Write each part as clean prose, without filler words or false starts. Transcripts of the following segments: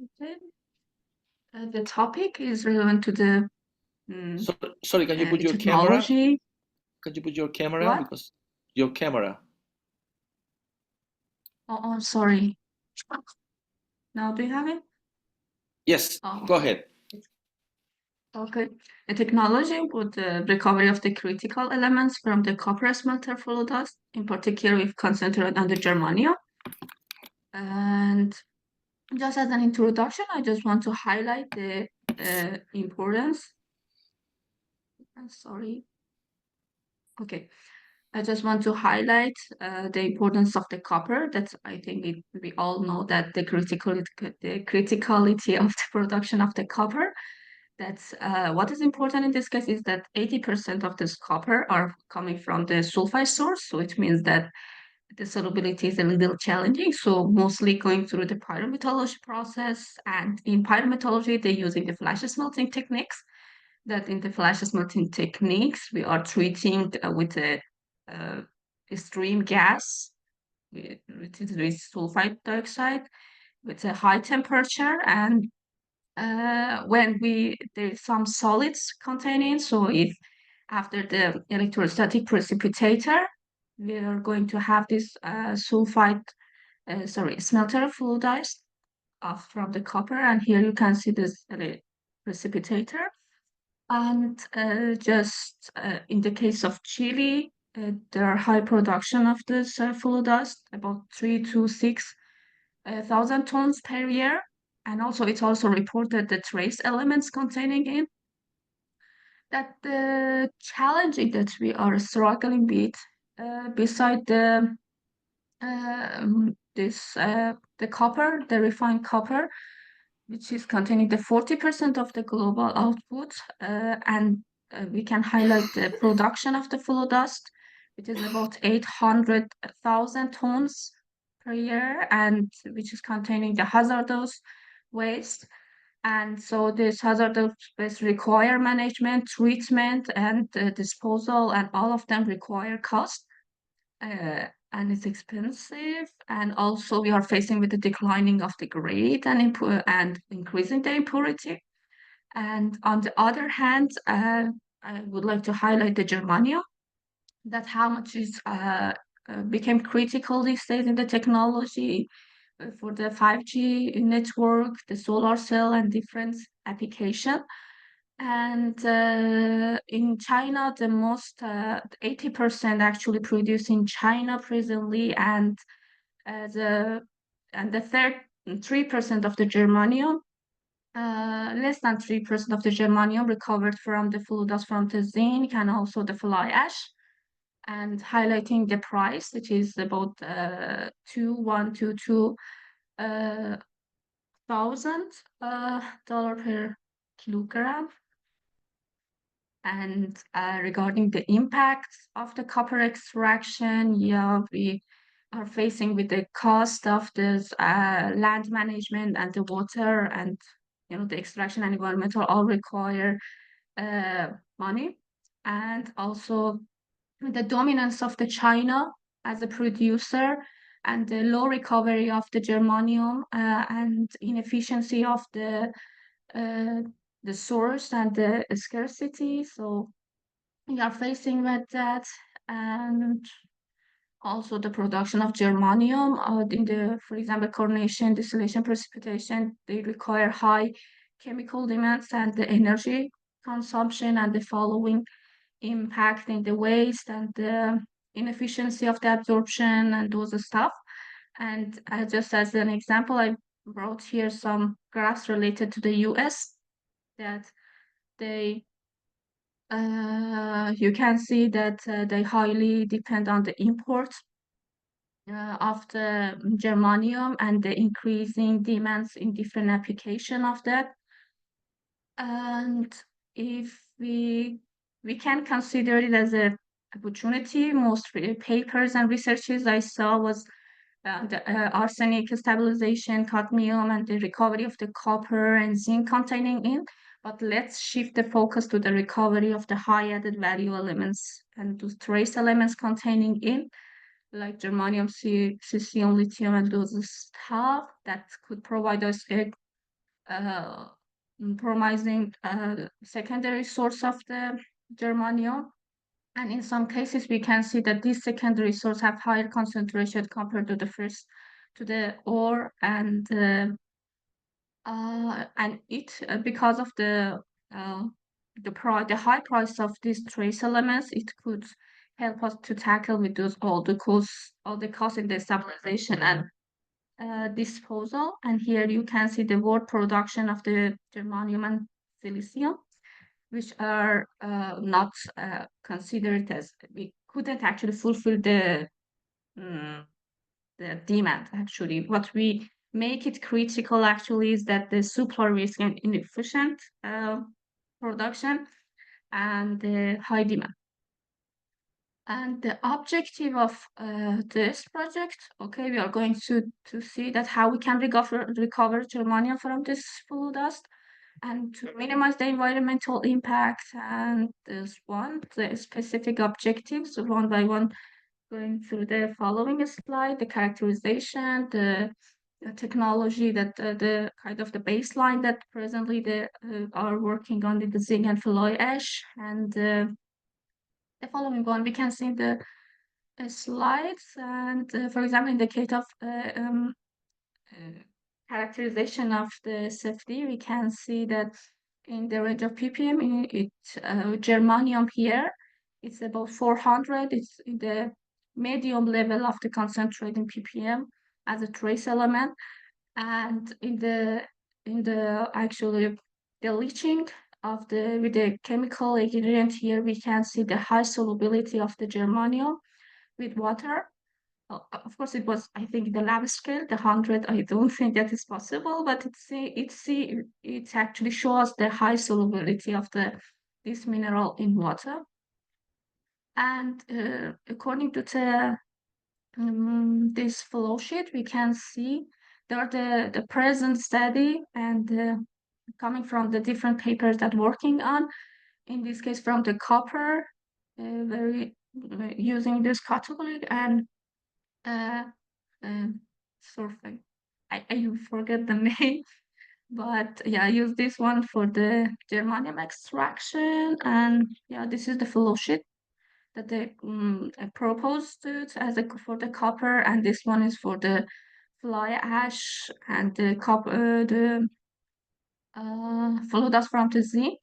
Okay. The topic is relevant to the So, sorry, can you put your camera? technology. Can you put your camera? What? Because your camera. Oh, sorry. Now do you have it? Yes, Oh, go okay. ahead. Okay. The technology with the recovery of the critical elements from the copper smelter flow dust, in particular, we've concentrated on the germanium. And just as an introduction, I just want to highlight the importance. Sorry. Okay. I just want to highlight the importance of the copper. That I think we all know that the criticality of the production of the copper. That's what is important in this case is that 80% of this copper are coming from the sulfide source. So it means that the solubility is a little challenging. So mostly going through the pyrometallurgy process. And in pyrometallurgy, they're using the flash smelting techniques. That in the flash smelting techniques, we are treating with a uh, extreme gas, which is with sulfide dioxide, with a high temperature. And when there's some solids containing, so if after the electrostatic precipitator, we are going to have this smelter fluidized off from the copper. And here you can see this precipitator. And just in the case of Chile, there are high production of this flue dust, about 3 to 6 thousand tons per year. And also, it's also reported the trace elements containing it. That the challenging that we are struggling with, beside the copper, the refined copper, which is containing the 40% of the global output, and we can highlight the production of the flue dust, which is about 800,000 tons per year, and which is containing the hazardous waste. And so this hazardous waste require management, treatment, and disposal, and all of them require cost. And it's expensive. And also we are facing with the declining of the grade and increasing the impurity. And on the other hand, I would like to highlight the germanium, that how much is became critical these days in the technology for the 5G network, the solar cell, and different application. And in China, the most 80% actually produced in China presently, and the 3% of the germanium, less than 3% of the germanium recovered from the flue dust from the zinc and also the fly ash, and highlighting the price, which is about 2,122 thousand dollar per kilogram. And regarding the impact of the copper extraction, yeah, we are facing with the cost of this land management and the water, and the extraction and environmental all require money. And also the dominance of the China as a producer, and the low recovery of the germanium, and inefficiency of uh, the source and the scarcity. So we are facing with that. And also the production of germanium in the, for example, coronation, distillation, precipitation, they require high chemical demands and the energy consumption, and the following impact in the waste and the inefficiency of the absorption and those stuff. And just as an example, I brought here some graphs related to the US, that they you can see that they highly depend on the import of the germanium and the increasing demands in different application of that. And if we can consider it as a opportunity, most papers and researches I saw was the arsenic stabilization, cadmium, and the recovery of the copper and zinc containing in. But let's shift the focus to the recovery of the high added value elements and those trace elements containing in, like germanium, cesium, lithium, and those stuff that could provide us a promising secondary source of the germanium. And in some cases, we can see that these secondary sources have higher concentration compared to the first, to the ore, and it because of the high price of these trace elements, it could help us to tackle with those all the costs in the stabilization and disposal. And here you can see the world production of the germanium and silicium, which are not considered as, we couldn't actually fulfill the demand. Actually, what we make it critical actually is that the supply risk and inefficient production and the high demand. And the objective of this project, okay, we are going to see that how we can recover germanium from this flue dust and to minimize the environmental impact. And this one, the specific objectives, one by one, going through the following slide, the characterization, the technology that the kind of the baseline that presently they are working on the zinc and fly ash, and the following one we can see the slides. And for example, in the case of characterization of the safety, we can see that in the range of ppm, germanium here, it's about 400. It's in the medium level of the concentrate in ppm as a trace element. And in the actually the leaching of with the chemical ingredient here, we can see the high solubility of the germanium with water. Of course, it was, I think, the lab scale, the 100. I don't think that is possible, but it actually shows the high solubility of this mineral in water. And according to this flow sheet, we can see there the present study and coming from the different papers that working on, in this case from the copper, using this category and sort of, I forget the name, but yeah, I use this one for the germanium extraction. And yeah, this is the flow sheet that they proposed as for the copper, and this one is for the fly ash and the copper, the flow dust from the zinc,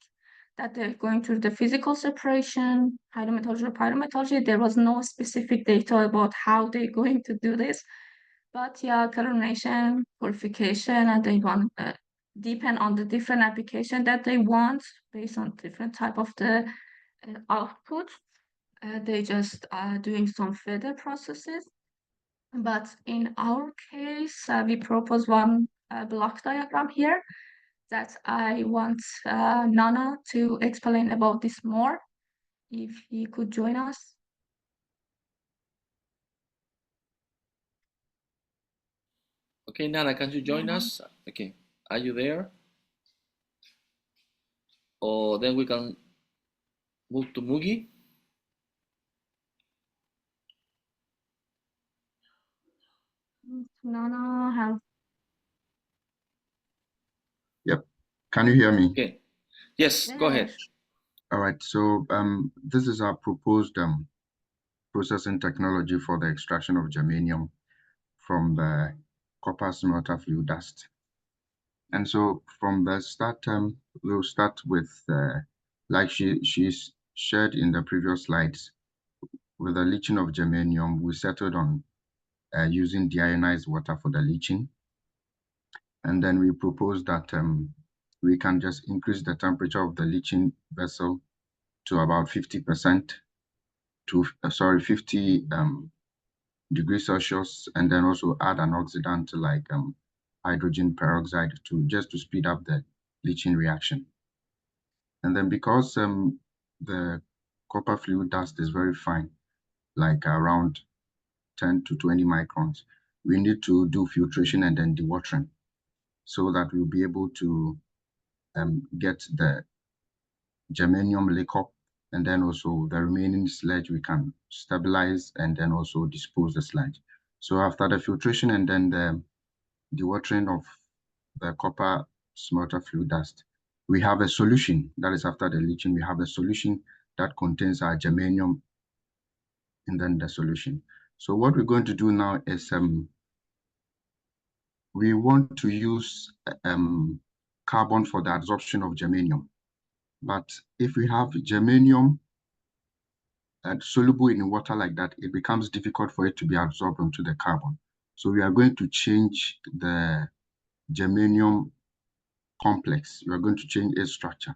that they're going through the physical separation, hydrometallurgy or pyrometallurgy. There was no specific data about how they're going to do this, but yeah, chlorination, purification, and they want depend on the different application that they want based on different type of the output. They just are doing some further processes. But in our case, we propose one block diagram here that I want Nana to explain about this more, if he could join us. Okay, Nana, can you join us? Okay, are you there? Or then we can move to Mugi. Nana have. Yep. Can you hear me? Okay. Yes, go ahead. All right. So this is our proposed processing technology for the extraction of germanium from the copper smelter flue dust. And so from the start, we'll start with, like she's shared in the previous slides, with the leaching of germanium, we settled on using deionized water for the leaching. And then we proposed that we can just increase the temperature of the leaching vessel to about 50% to 50 degrees Celsius, and then also add an oxidant like hydrogen peroxide just to speed up the leaching reaction. And then because the copper flue dust is very fine, like around 10 to 20 microns, we need to do filtration and then dewatering so that we'll be able to get the germanium liquor, and then also the remaining sludge we can stabilize and then also dispose the sludge. So after the filtration and then the dewatering of the copper smelter flue dust. We have a solution that is after the leaching. We have a solution that contains our germanium and then the solution. So what we're going to do now is we want to use carbon for the absorption of germanium. But if we have germanium soluble in water like that, it becomes difficult for it to be absorbed onto the carbon. So we are going to change the germanium complex. We are going to change its structure.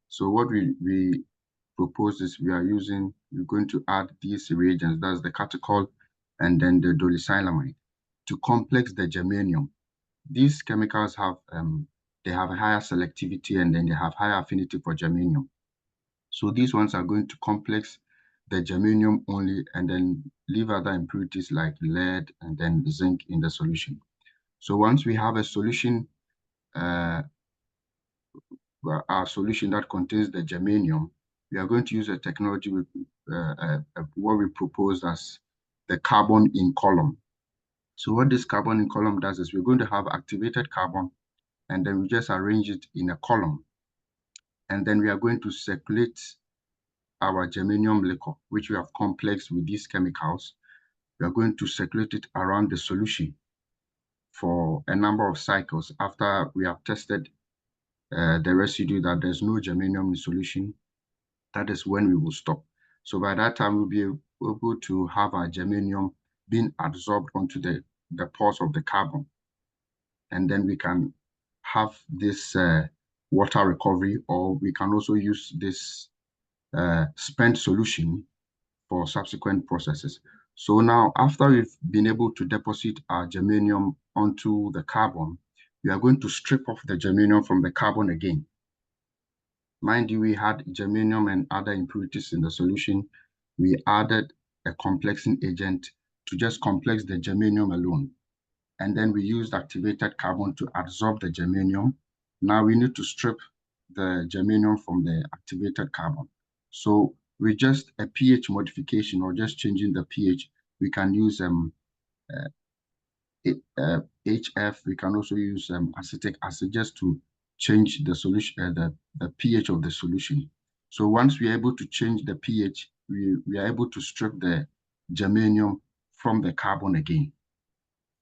So what we propose is we're going to add these reagents, that's the catechol and then the dolicylamide, to complex the germanium. These chemicals have they have a higher selectivity and then they have higher affinity for germanium. So these ones are going to complex the germanium only and then leave other impurities like lead and then zinc in the solution. So once we have a solution, our solution that contains the germanium, we are going to use a technology with what we proposed as the carbon in column. So what this carbon in column does is we're going to have activated carbon and then we just arrange it in a column. And then we are going to circulate our germanium liquor, which we have complexed with these chemicals. We are going to circulate it around the solution for a number of cycles. After we have tested the residue that there's no germanium in solution, that is when we will stop. So by that time, we'll be able to have our germanium being absorbed onto the pores of the carbon. And then we can have this water recovery, or we can also use this spent solution for subsequent processes. So now, after we've been able to deposit our germanium onto the carbon, we are going to strip off the germanium from the carbon again. Mind you, we had germanium and other impurities in the solution. We added a complexing agent to just complex the germanium alone. And then we used activated carbon to absorb the germanium. Now we need to strip the germanium from the activated carbon. So with just a pH modification or just changing the pH, we can use HF. We can also use acetic acid just to change the solution, the pH of the solution. So once we are able to change the pH, we are able to strip the germanium from the carbon again.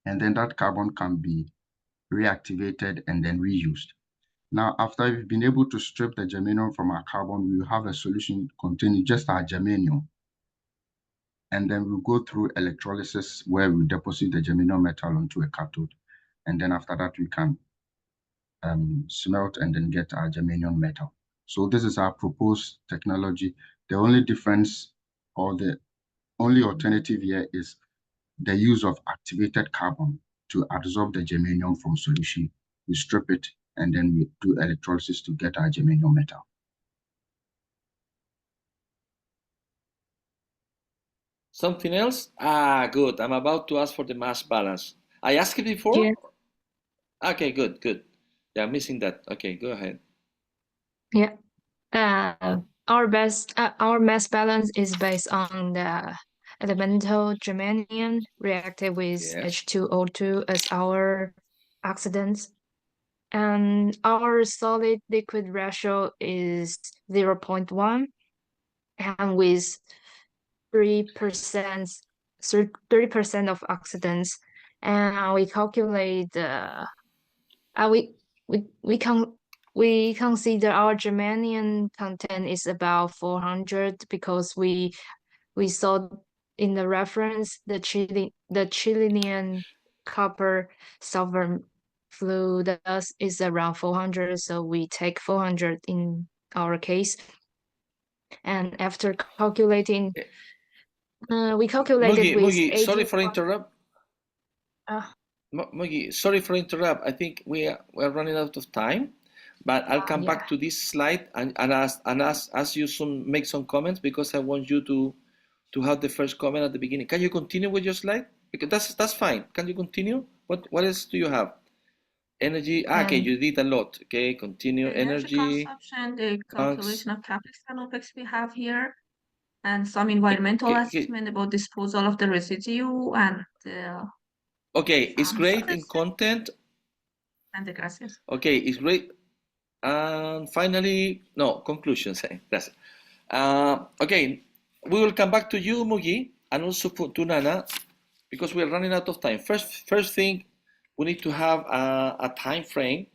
And then that carbon can be reactivated and then reused. Now, after we've been able to strip the germanium from our carbon, we will have a solution containing just our germanium. And then we'll go through electrolysis where we deposit the germanium metal onto a cathode. And then after that, we can smelt and then get our germanium metal. So this is our proposed technology. The only difference or the only alternative here is the use of activated carbon to absorb the germanium from solution. We strip it and then we do electrolysis to get our germanium metal. Something else? Good. I'm about to ask for the mass balance. I asked it before? Yeah. Okay, good. Yeah, I'm missing that. Okay, go ahead. Yeah. Our mass balance is based on the elemental germanium reacted with Yes. H2O2 as our oxidants. And our solid liquid ratio is 0.1, and with 30% of oxidants. And we calculate we consider our germanium content is about 400 because we saw in the reference the Chilean copper sulfur flue dust is around 400, so we take 400 in our case. And after calculating, we calculated with Mugi, sorry for 81. interrupt. Mugi, sorry for interrupt. I think we're running out of time, but I'll come back to this slide and ask you make some comments because I want you to have the first comment at the beginning. Can you continue with your slide? Because that's fine. Can you continue? What else do you have? Energy. Okay, you did a lot. Okay, continue. Energy consumption, the calculation of CapEx and OpEx we have here, and some environmental assessment about disposal of the residue and okay, it's great in content. Gracias. Okay, it's great. And finally, no, conclusions. That's it. Okay, we will come back to you, Mugi, and also to Nana, because we are running out of time. First thing, we need to have a time frame.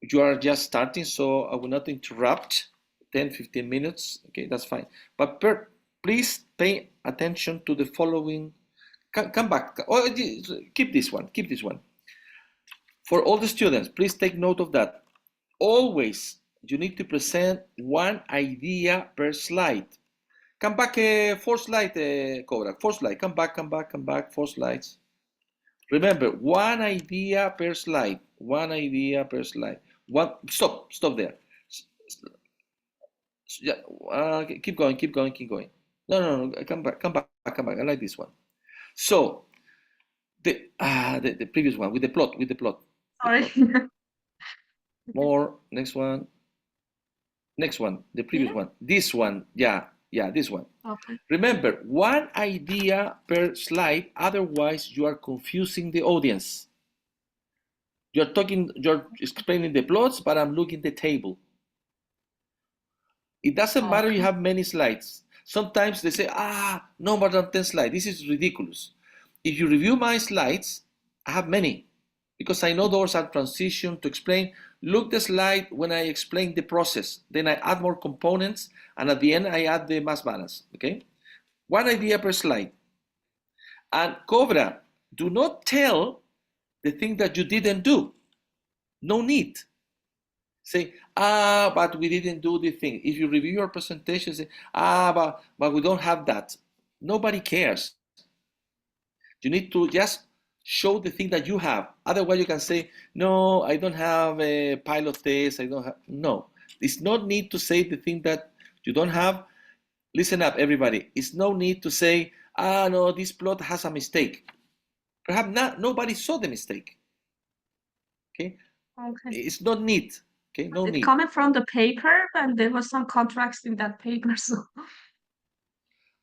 You are just starting, so I will not interrupt. 10-15 minutes. Okay, that's fine. But please pay attention to the following. Come back. Oh, keep this one. Keep this one. For all the students, please take note of that. Always, you need to present one idea per slide. Come back, 4 slides, Cobra. 4 slides. Come back. 4 slides. Remember, one idea per slide. One idea per slide. Stop there. Yeah, keep going. No. Come back. I like this one. So, the previous one with the plot. Sorry. More. Next one. The previous one. This one. Yeah, this one. Okay. Remember, one idea per slide, otherwise you are confusing the audience. You're explaining the plots, but I'm looking at the table. It doesn't matter you have many slides. Sometimes they say, no more than 10 slides. This is ridiculous. If you review my slides, I have many, because I know those are transition to explain. Look the slide when I explain the process. Then I add more components, and at the end I add the mass balance, okay? One idea per slide. And Cobra, do not tell the thing that you didn't do. No need. Say, but we didn't do the thing. If you review your presentation, say, but we don't have that. Nobody cares. You need to just show the thing that you have. Otherwise, you can say, no, I don't have a pilot test. I don't have. No, it's no need to say the thing that you don't have. Listen up, everybody. It's no need to say, no, this plot has a mistake. Perhaps nobody saw the mistake. Okay? It's not need. Okay, no need. It's coming from the paper, and there was some contracts in that paper. So.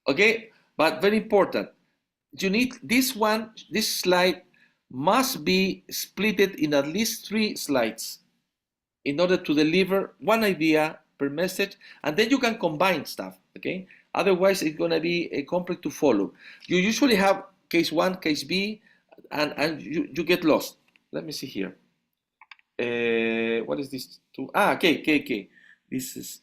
Okay, but very important. You need this slide must be splitted in at least 3 slides in order to deliver one idea per message, and then you can combine stuff, okay? Otherwise, it's gonna be complex to follow. You usually have case 1, case B, and you get lost. Let me see here. What is this? Okay. This is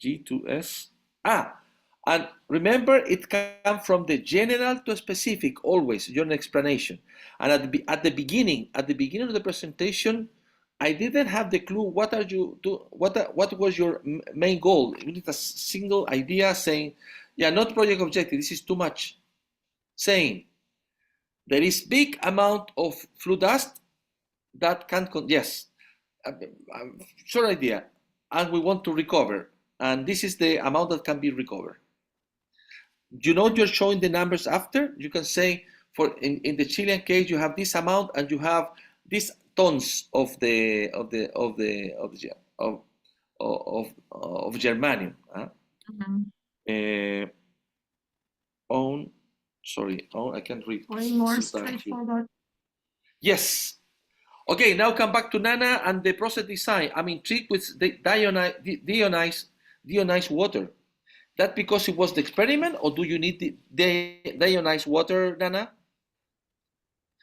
G2S. And remember, it comes from the general to specific always, your explanation. And at the beginning of the presentation, I didn't have the clue what was your main goal. You need a single idea saying, yeah, not project objective, this is too much. Saying there is big amount of flue dust that can, yes, short idea, and we want to recover. And this is the amount that can be recovered. You know, you're showing the numbers after. You can say, in the Chilean case, you have this amount, and you have these tons of germanium. I can't read. Way more straightforward. Yes. Okay, now come back to Nana and the process design. I mean, treat with the deionized water. That because it was the experiment, or do you need the deionized water, Nana?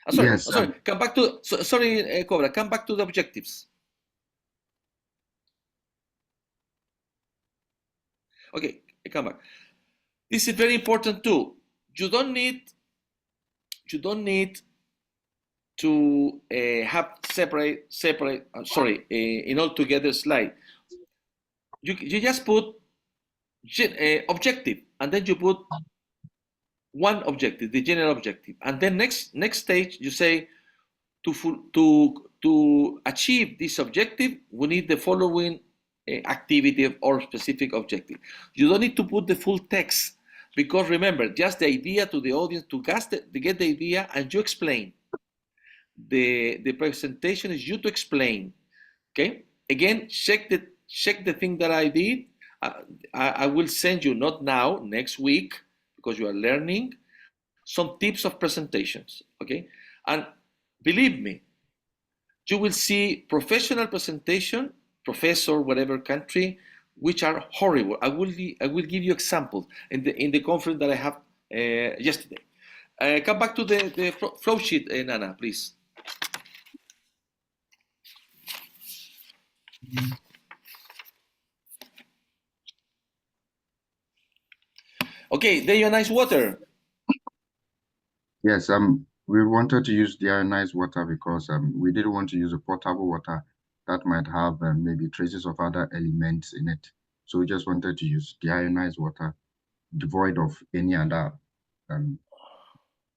Sorry. Come back to Cobra. Come back to the objectives. Okay, come back. This is very important too. You don't need to have separate in all together slide. You just put objective, and then you put one objective, the general objective, and then next stage you say to achieve this objective we need the following activity or specific objective. You don't need to put the full text, because remember, just the idea to the audience to get the idea, and you explain. The presentation is you to explain. Okay, again, check the thing that I did. I will send you, not now, next week, because you are learning some tips of presentations. Okay, and believe me, you will see professional presentation, professor, whatever country, which are horrible. I will give you examples in the conference that I have yesterday. Come back to the flow sheet, Nana, please. Okay, deionized water. Yes, we wanted to use deionized water because we didn't want to use a potable water that might have maybe traces of other elements in it. So we just wanted to use deionized water, devoid of any other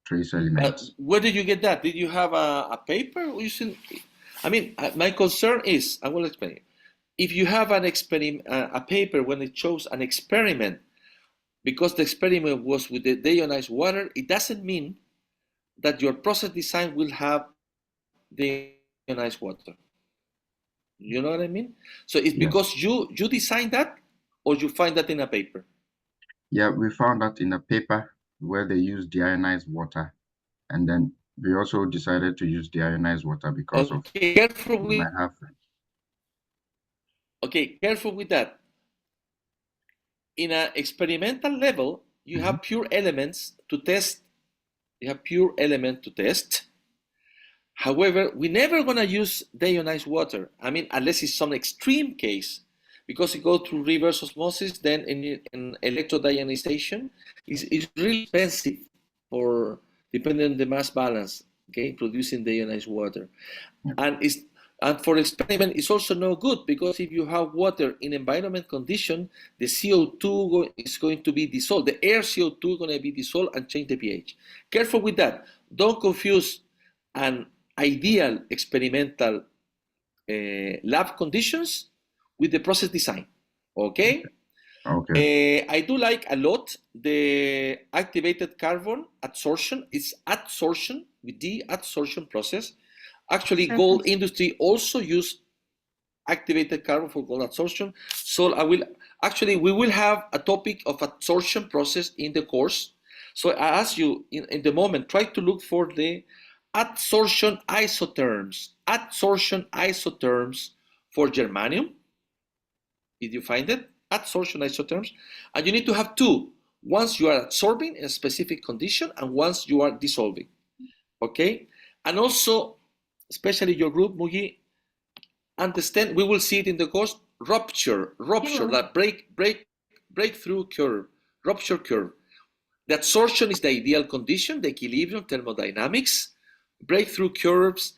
trace elements. Where did you get that? Did you have a paper? I mean, my concern is, I will explain. If you have an experiment, a paper when it shows an experiment, because the experiment was with the deionized water, it doesn't mean that your process design will have deionized water. You know what I mean? So it's because you design that, or you find that in a paper? Yeah, we found that in a paper where they use deionized water, and then we also decided to use deionized water because of careful with might have. Okay, careful with that. In an experimental level, you have pure elements to test. You have pure element to test. However, we're never gonna use deionized water. I mean, unless it's some extreme case, because it goes through reverse osmosis, then in electrodeionization, it's really expensive for, depending on the mass balance, okay, producing deionized water. And for experiment, it's also no good, because if you have water in environment condition, the CO2 is going to be dissolved. The air CO2 is going to be dissolved and change the pH. Careful with that. Don't confuse an ideal experimental lab conditions with the process design. Okay? Okay. I do like a lot the activated carbon adsorption. It's adsorption with the adsorption process. Actually, gold industry also use activated carbon for gold adsorption. So we will have a topic of adsorption process in the course. So I ask you in the moment, try to look for the adsorption isotherms. Adsorption isotherms for germanium. Did you find it? Adsorption isotherms. And you need to have two. Once you are adsorbing in a specific condition, and once you are dissolving. Okay? And also, especially your group, Mugi, understand, we will see it in the course, rupture, that breakthrough curve, rupture curve. The adsorption is the ideal condition, the equilibrium, thermodynamics. Breakthrough curves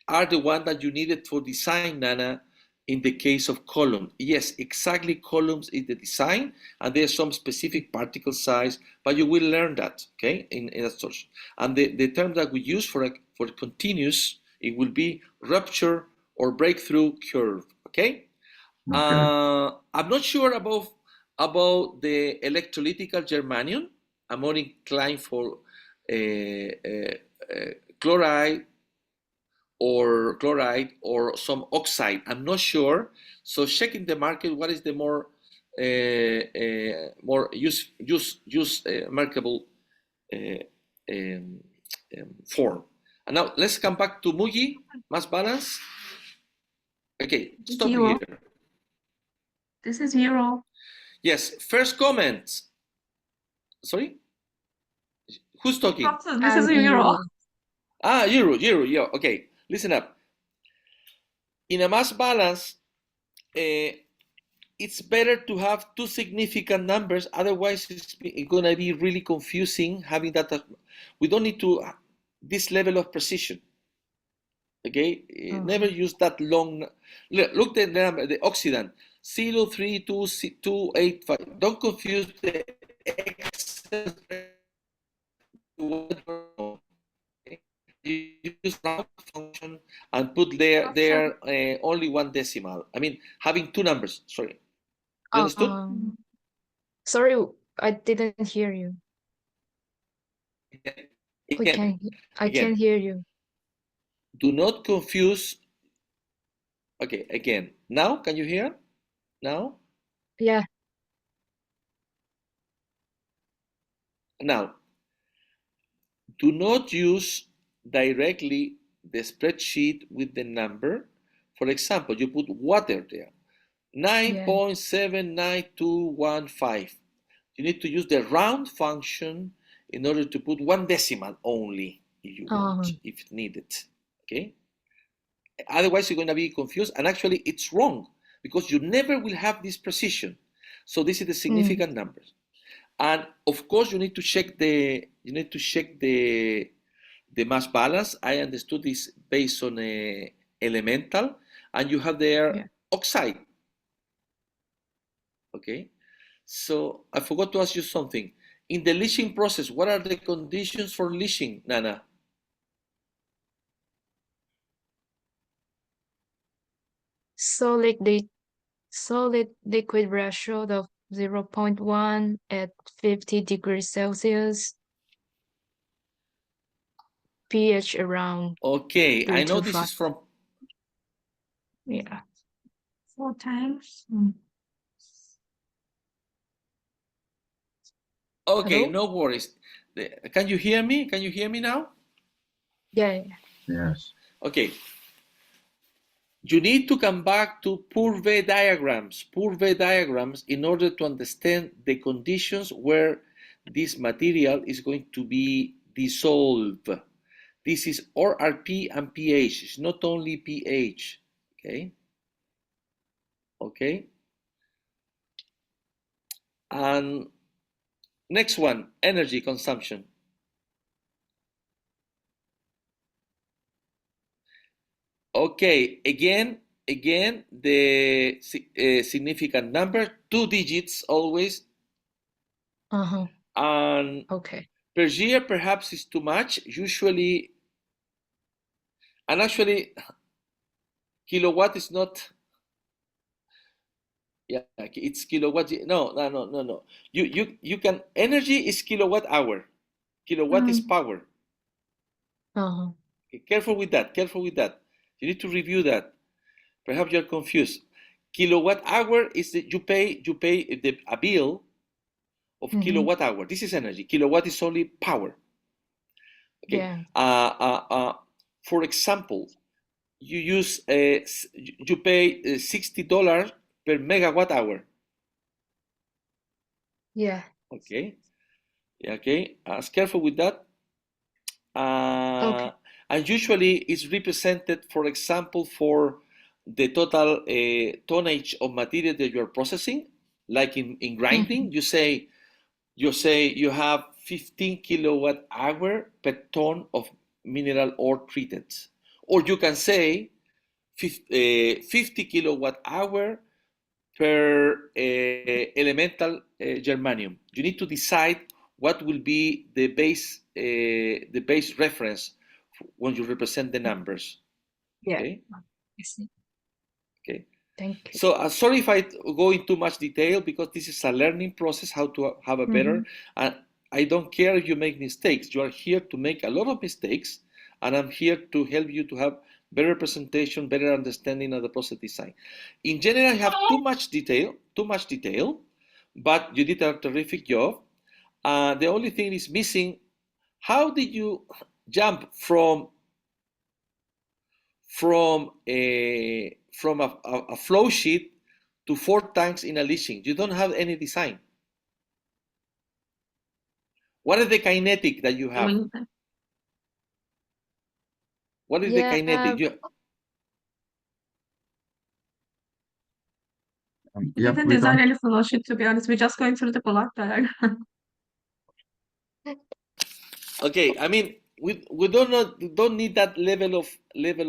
are the one that you needed for design, Nana, in the case of column. Yes, exactly, columns is the design, and there's some specific particle size, but you will learn that, okay, in adsorption. And the term that we use for continuous, it will be rupture or breakthrough curve, okay? I'm not sure about the electrolytical germanium. I'm more inclined for chloride or some oxide. I'm not sure. So check in the market what is the more marketable form. And now let's come back to Mugi, mass balance. Okay, stop Zero. here. This is zero. Yes, first comment. Sorry? Who's talking? This is zero. Euro, yeah, okay. Listen up. In a mass balance, it's better to have two significant numbers, otherwise it's going to be really confusing having that. We don't need to this level of precision. Okay, never use that long. Look the number, the oxidant 0.32285. Don't confuse the excess. You use round function and put there only one decimal. I mean, having two numbers. Sorry, you understood? Sorry, I didn't hear you. I can't hear you. Do not confuse. Okay, again. Now, can you hear? Now? Yeah. Now, do not use directly the spreadsheet with the number. For example, you put water there, 9.79215. You need to use the round function in order to put one decimal only if you want, if needed. Okay. Otherwise, you're going to be confused, and actually, it's wrong because you never will have this precision. So this is the significant numbers, and of course, you need to check the mass balance. I understood this based on a elemental, and you have there oxide. Okay, so I forgot to ask you something. In the leaching process, what are the conditions for leaching, Nana? Solid liquid ratio of 0.1 at 50 degrees Celsius. pH around Okay, 3 I know to this 5. is from. Yeah. 4 times. Okay, Hello? no worries. Can you hear me? Can you hear me now? Yeah. Yes. Okay. You need to come back to Purve diagrams in order to understand the conditions where this material is going to be dissolved. This is RP and pH. It's not only pH. Okay. Okay. And next one, energy consumption. Okay, again, the significant number, 2 digits always. And Okay. per year perhaps is too much. Usually, and actually, kilowatt is not. Yeah, it's kilowatt. No. You can. Energy is kilowatt hour. Kilowatt is power. Okay, careful with that. You need to review that. Perhaps you're confused. Kilowatt hour is that you pay a bill of kilowatt hour. This is energy. Kilowatt is only power. Okay. Yeah. For example, you pay $60 per megawatt hour. Yeah. Okay. Yeah, okay. Careful with that. Okay. And usually it's represented, for example, for the total tonnage of material that you're processing. Like in grinding, you say you have 15 kilowatt hour per ton of mineral ore treated. Or you can say 50 kilowatt hour per elemental germanium. You need to decide what will be the base reference when you represent the numbers. Yeah. Okay. I see. Okay. Thank you. So sorry if I go into much detail because this is a learning process, how to have a better, and I don't care if you make mistakes. You are here to make a lot of mistakes, and I'm here to help you to have better presentation, better understanding of the process design. In general, I have too much detail, but you did a terrific job. The only thing is missing, how did you jump from a flow sheet to 4 tanks in a leaching? You don't have any design. What is the kinetic that you have? What is the kinetic? We didn't design any flow sheet, to be honest. We're just going through the block diagram. Okay, I mean, we don't need that level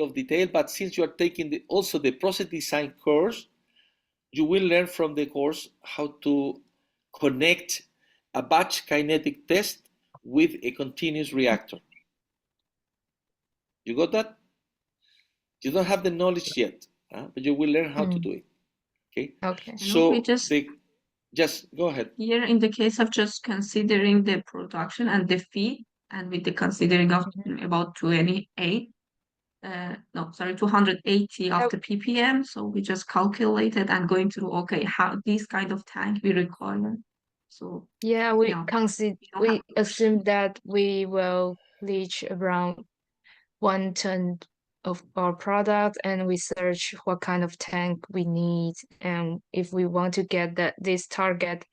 of detail, but since you are taking also the process design course, you will learn from the course how to connect a batch kinetic test with a continuous reactor. You got that? You don't have the knowledge yet, but you will learn how to do it. Okay. Okay. So just go ahead. Here, in the case of just considering the production and the feed, and with the considering of about 280 of the ppm. So we just calculated and going through, okay, how this kind of tank we require. So yeah, we assume that we will reach around 1 ton of our product, and we search what kind of tank we need, and if we want to get this target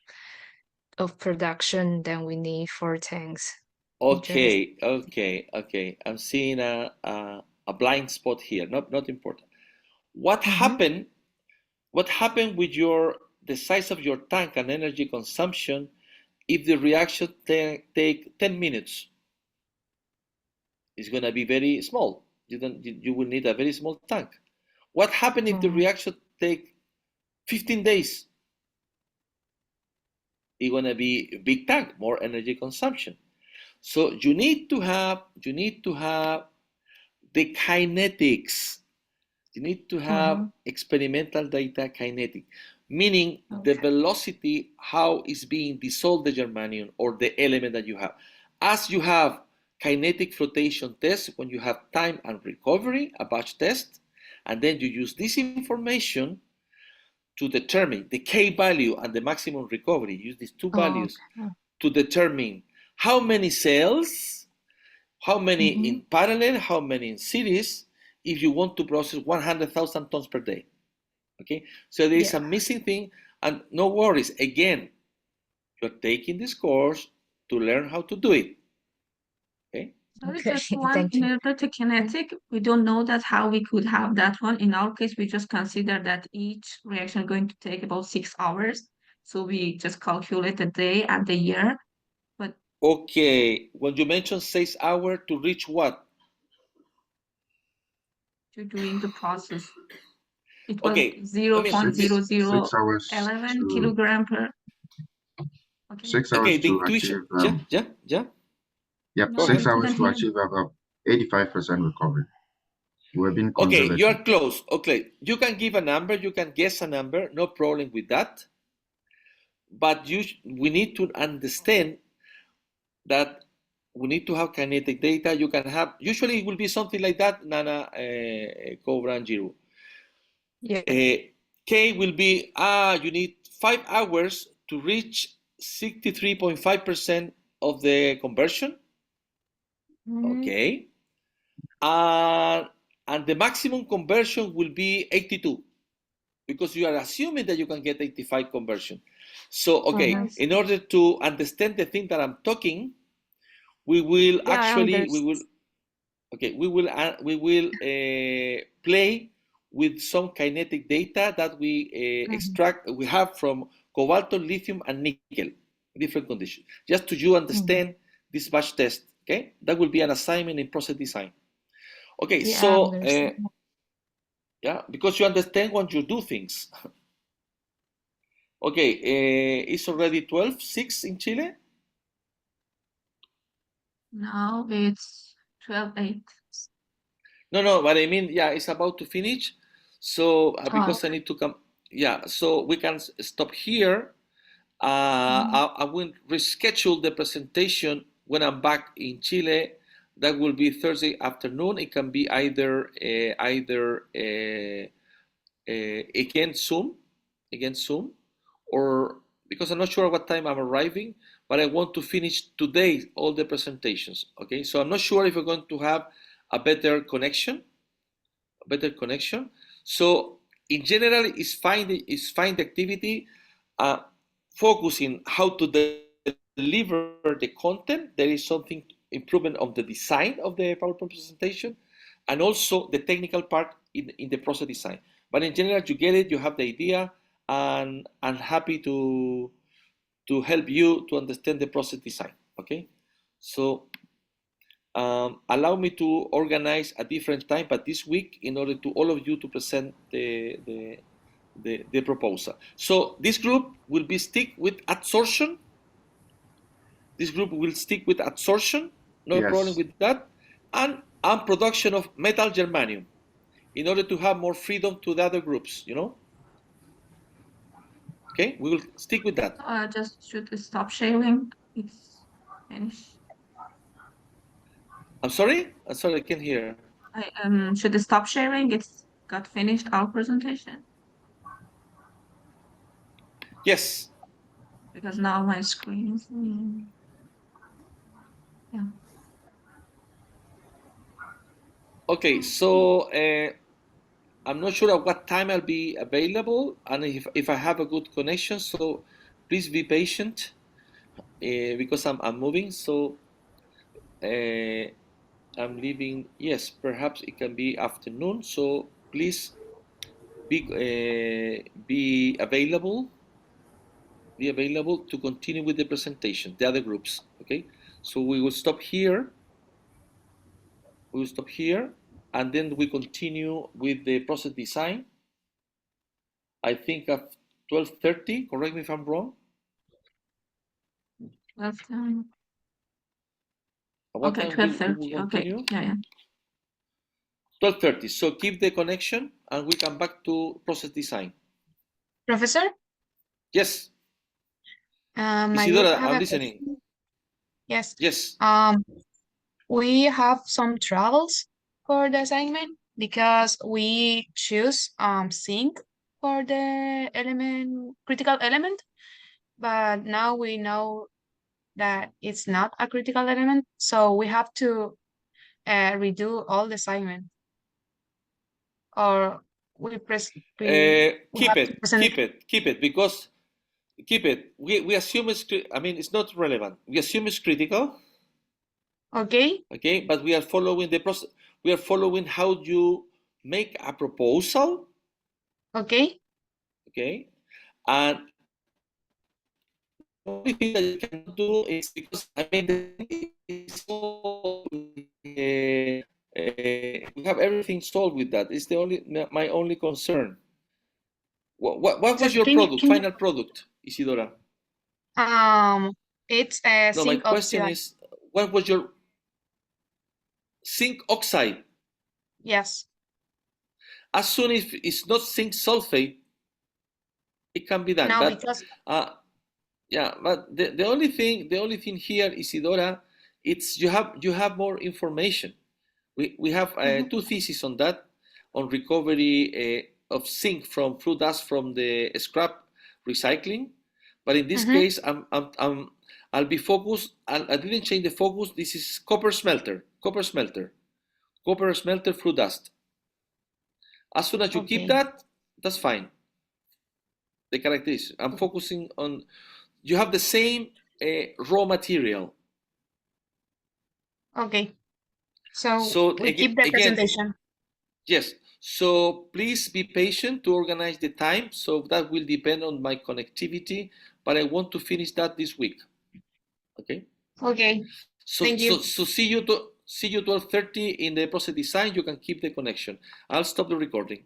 of production, then we need 4 tanks. Okay, okay. I'm seeing a blind spot here. Not important. What happened? What happened with the size of your tank and energy consumption if the reaction take 10 minutes? It's gonna be very small. You will need a very small tank. What happened if the reaction take 15 days? It's gonna be a big tank, more energy consumption. So you need to have the kinetics. You need to have experimental data kinetic, meaning the velocity, how is being dissolved the germanium or the element that you have. As you have kinetic flotation test, when you have time and recovery, a batch test, and then you use this information to determine the K value and the maximum recovery. Use these two values to determine how many cells, how many in parallel, how many in series, if you want to process 100,000 tons per day. Okay, so there is a missing thing, and no worries. Again, you're taking this course to learn how to do it. Okay. Sorry, just one in order to kinetic, we don't know that how we could have that one. In our case, we just consider that each reaction going to take about 6 hours. So we just calculate the day and the year. But okay, when you mention 6 hours to reach what? to doing the process. It was Okay, 0.0011 kilogram per. Okay. 6 hours to achieve. Yep, No, 6 I hours didn't to hear. achieve about 85% recovery. We've been conservative. Okay, you are close. Okay, you can give a number, you can guess a number, no problem with that. But we need to understand that we need to have kinetic data. You can have, usually it will be something like that, Nana, Cobra, and Jiru. K will be, you need 5 hours to reach 63.5% of the conversion. Okay. And the maximum conversion will be 82, because you are assuming that you can get 85 conversion. So, okay, in order to understand the thing that I'm talking, we will play with some kinetic data that we extract, we have from cobalt, lithium, and nickel, different conditions, just to you understand this batch test. Okay, that will be an assignment in process design. Okay, so yeah, because you understand when you do things. Okay, it's already 12:06 in Chile. Now it's 12:08. No, but I mean, yeah, it's about to finish. So because I need to come, yeah, so we can stop here. I will reschedule the presentation when I'm back in Chile. That will be Thursday afternoon. It can be either again Zoom, or because I'm not sure what time I'm arriving, but I want to finish today all the presentations. Okay, so I'm not sure if we're going to have a better connection. So in general, it's fine the activity, focusing how to deliver the content. There is something improvement of the design of the PowerPoint presentation, and also the technical part in the process design. But in general, you get it, you have the idea, and I'm happy to help you to understand the process design. Okay, so allow me to organize a different time, but this week, in order to all of you to present the proposal. So this group will be stick with adsorption. This group will stick with adsorption, no problem with that, and production of metal germanium, in order to have more freedom to the other groups, you know? Okay, we will stick with that. Just should stop sharing. It's finished. I'm sorry, I can't hear. I should stop sharing. It's got finished our presentation. Yes. Because now my screen is yeah. Okay, so I'm not sure at what time I'll be available and if I have a good connection. So please be patient because I'm moving. So I'm leaving. Yes, perhaps it can be afternoon. So please be available. Be available to continue with the presentation. The other groups. Okay. So we will stop here. We will stop here, and then we continue with the process design. I think at 12:30. Correct me if I'm wrong. 12:10. At what Okay, time we 12:30. will Okay. continue? Yeah. 12:30. So keep the connection, and we come back to process design. Professor, Yes, my group Isidora, have I'm a listening. question. Yes. Yes. We have some troubles for the assignment because we choose sync for the element critical element, but now we know that it's not a critical element, so we have to redo all the assignment, or we Keep have to it, present it. keep it, because keep it. We assume it's. I mean, it's not relevant. We assume it's critical. Okay. Okay, but we are following the process. We are following how you make a proposal. Okay. Okay, and the only thing that you cannot do is because I mean it's so, we have everything solved with that. It's the only my only concern. What So was your product, can you final product, Isidora? it's a No, my zinc question oxide. is, what was your zinc oxide? Yes. As soon as it's not zinc sulfate, it can be done. No, But because yeah, but the only thing here, Isidora, it's you have more information. We have Mhm. two theses on that, on recovery of zinc from flue dust from the scrap recycling. But in this Mhm. case, I'll be focused. I didn't change the focus. This is copper smelter flue dust. As soon as you keep Okay. that, that's fine. The characteristics. I'm focusing on. You have the same raw material. Okay. So So we keep the again, presentation. yes. So please be patient to organize the time. So that will depend on my connectivity, but I want to finish that this week. Okay. Okay. So Thank you. see you 12:30 in the process design. You can keep the connection. I'll stop the recording.